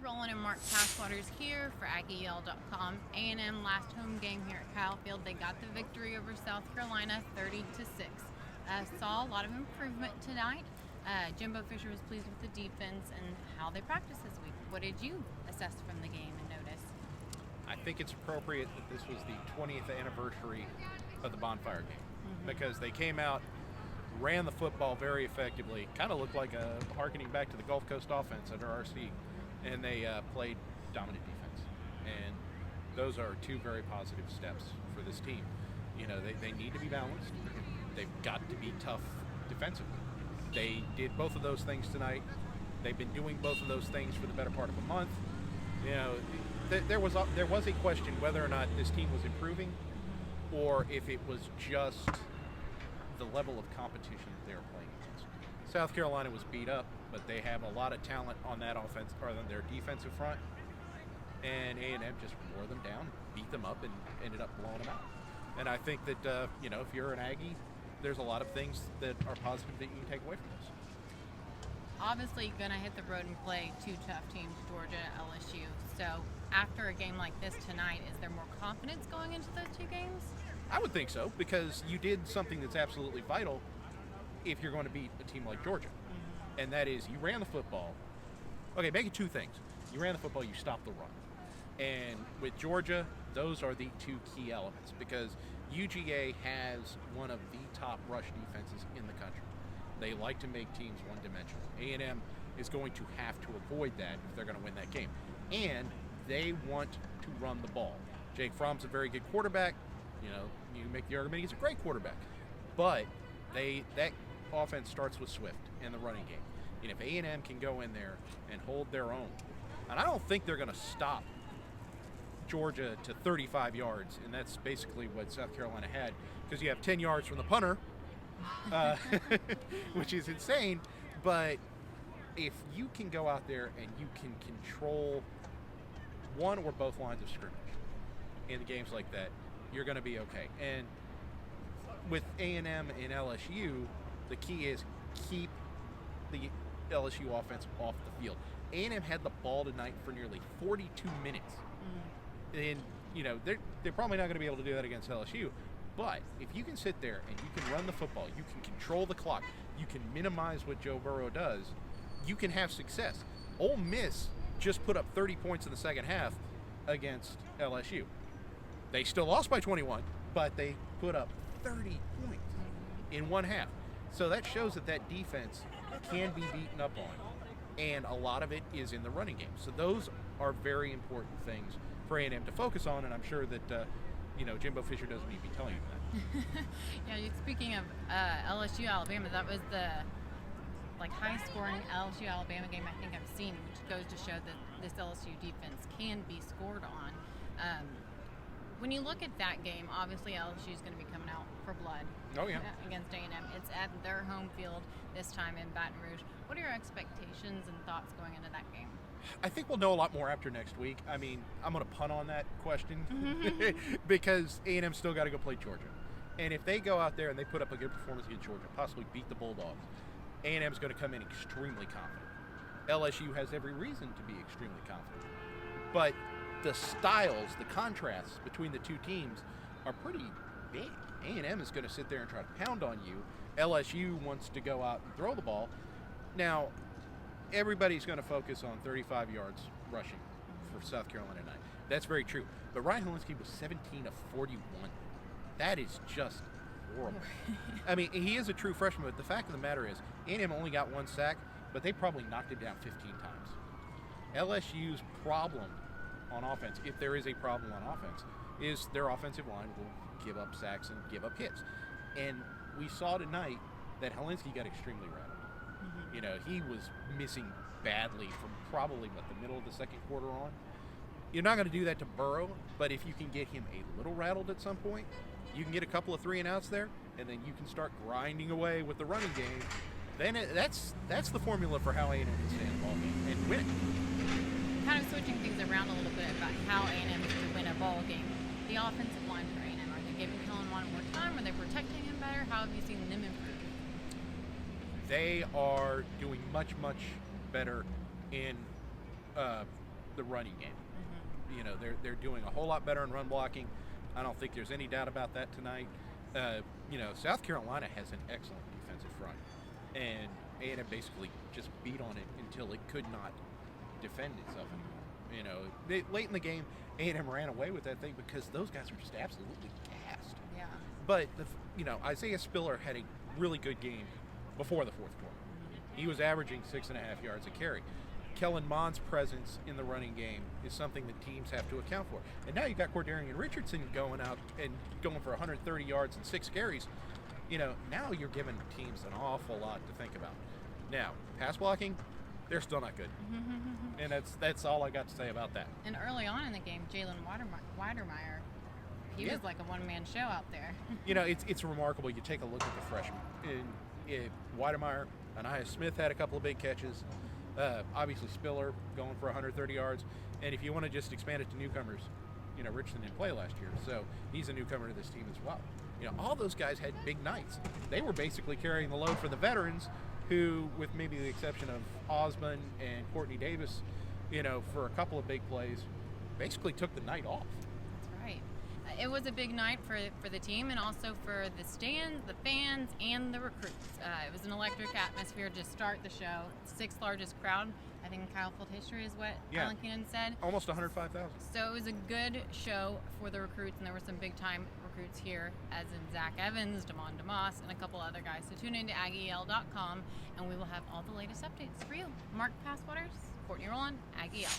Roland and Mark Passwaters here for AggieYell.com. A&M last home game here at Kyle Field. They got the victory over South Carolina, 30-6. Saw a lot of improvement tonight. Jimbo Fisher was pleased with the defense and how they practiced this week. What did you assess from the game and notice? I think it's appropriate that this was the 20th anniversary of the bonfire game because they came out, ran the football very effectively, kind of looked like a harkening back to the Gulf Coast offense under RC, and they played dominant defense. And those are two very positive steps for this team. You know, they need to be balanced. They've got to be tough defensively. They did both of those things tonight. They've been doing both of those things for the better part of a month. You know, there was a question whether or not this team was improving or if it was just the level of competition that they were playing against. South Carolina was beat up, but they have a lot of talent on that offense, or on their defensive front, and A&M just wore them down, beat them up, and ended up blowing them out. And I think that, you know, if you're an Aggie, there's a lot of things that are positive that you can take away from this. Obviously going to hit the road and play two tough teams, Georgia and LSU. So after a game like this tonight, is there more confidence going into those two games? I would think so, because you did something that's absolutely vital if you're going to beat a team like Georgia. And that is you ran the football. Okay, make it two things. You ran the football, you stopped the run. And with Georgia, those are the two key elements, because UGA has one of the top rush defenses in the country. They like to make teams one-dimensional. A&M is going to have to avoid that if they're going to win that game. And they want to run the ball. Jake Fromm's a very good quarterback. You know, you make the argument he's a great quarterback. But that offense starts with Swift and the running game. And if A&M can go in there and hold their own, and I don't think they're going to stop Georgia to 35 yards, and that's basically what South Carolina had, because you have 10 yards from the punter, which is insane. But if you can go out there and you can control one or both lines of scrimmage in the games like that, you're going to be okay. And with A&M and LSU, the key is keep the LSU offense off the field. A&M had the ball tonight for nearly 42 minutes. And, you know, they're probably not going to be able to do that against LSU. But if you can sit there and you can run the football, you can control the clock, you can minimize what Joe Burrow does, you can have success. Ole Miss just put up 30 points in the second half against LSU. They still lost by 21, but they put up 30 points in one half. So that shows that defense can be beaten up on, and a lot of it is in the running game. So those are very important things for A&M to focus on, and I'm sure that you know, Jimbo Fisher doesn't need to be telling you that. Yeah, speaking of LSU Alabama, that was the high-scoring LSU Alabama game I think I've seen, which goes to show that this LSU defense can be scored on. When you look at that game, obviously LSU is going to be coming out for blood. Oh yeah. Against A&M. It's at their home field this time in Baton Rouge. What are your expectations and thoughts going into that game? I think we'll know a lot more after next week. I mean, I'm going to punt on that question because A&M still got to go play Georgia. And if they go out there and they put up a good performance against Georgia, possibly beat the Bulldogs, A&M is going to come in extremely confident. LSU has every reason to be extremely confident. But the styles, the contrasts between the two teams are pretty big. A&M is going to sit there and try to pound on you. LSU wants to go out and throw the ball. Now, everybody's going to focus on 35 yards rushing for South Carolina tonight. That's very true. But Ryan Helinski was 17 of 41. That is just horrible. I mean, he is a true freshman, but the fact of the matter is, A&M only got one sack, but they probably knocked him down 15 times. LSU's problem on offense, if there is a problem on offense, is their offensive line will give up sacks and give up hits. And we saw tonight that Helinski got extremely rattled. You know, he was missing badly from probably, the middle of the second quarter on. You're not going to do that to Burrow, but if you can get him a little rattled at some point, you can get a couple of 3-and-outs there, and then you can start grinding away with the running game. Then that's the formula for how A&M can stay in the ball game and win it. Kind of switching things around a little bit about how A&M is to win a ball game. The offensive line for A&M, are they giving Kellen Mond more time? Are they protecting him better? How have you seen them improve? They are doing much, much better in the running game. Mm-hmm. You know, they're doing a whole lot better in run blocking. I don't think there's any doubt about that tonight. You know, South Carolina has an excellent defensive front, and A&M basically just beat on it until it could not defend itself anymore. You know, late in the game, A&M ran away with that thing because those guys were just absolutely gassed. Yeah. But you know, Isaiah Spiller had a really good game before the fourth quarter. He was averaging 6.5 yards a carry. Kellen Mond's presence in the running game is something that teams have to account for. And now you've got Cordarian Richardson going out and going for 130 yards and 6 carries. You know, now you're giving teams an awful lot to think about. Now, pass blocking, they're still not good. And that's all I got to say about that. And early on in the game, Jalen Weidermeyer, he was like a one-man show out there. You know, it's remarkable. You take a look at the freshmen. Weidermeyer, Anaya Smith had a couple of big catches. Obviously Spiller going for 130 yards. And if you want to just expand it to newcomers, you know, Richardson didn't play last year, so he's a newcomer to this team as well. You know, all those guys had big nights. They were basically carrying the load for the veterans who, with maybe the exception of Osmond and Courtney Davis, you know, for a couple of big plays, basically took the night off. That's right. It was a big night for the team and also for the stands, the fans, and the recruits. It was an electric atmosphere to start the show. 6th largest crowd, I think, in Kyle Field history is what Alan Keenan said. Almost 105,000. So it was a good show for the recruits, and there were some big-time recruits here, as in Zach Evans, Damon DeMoss, and a couple other guys. So tune in to AggieL.com, and we will have all the latest updates for you. Mark Passwaters, Courtney Rowland, Aggie L.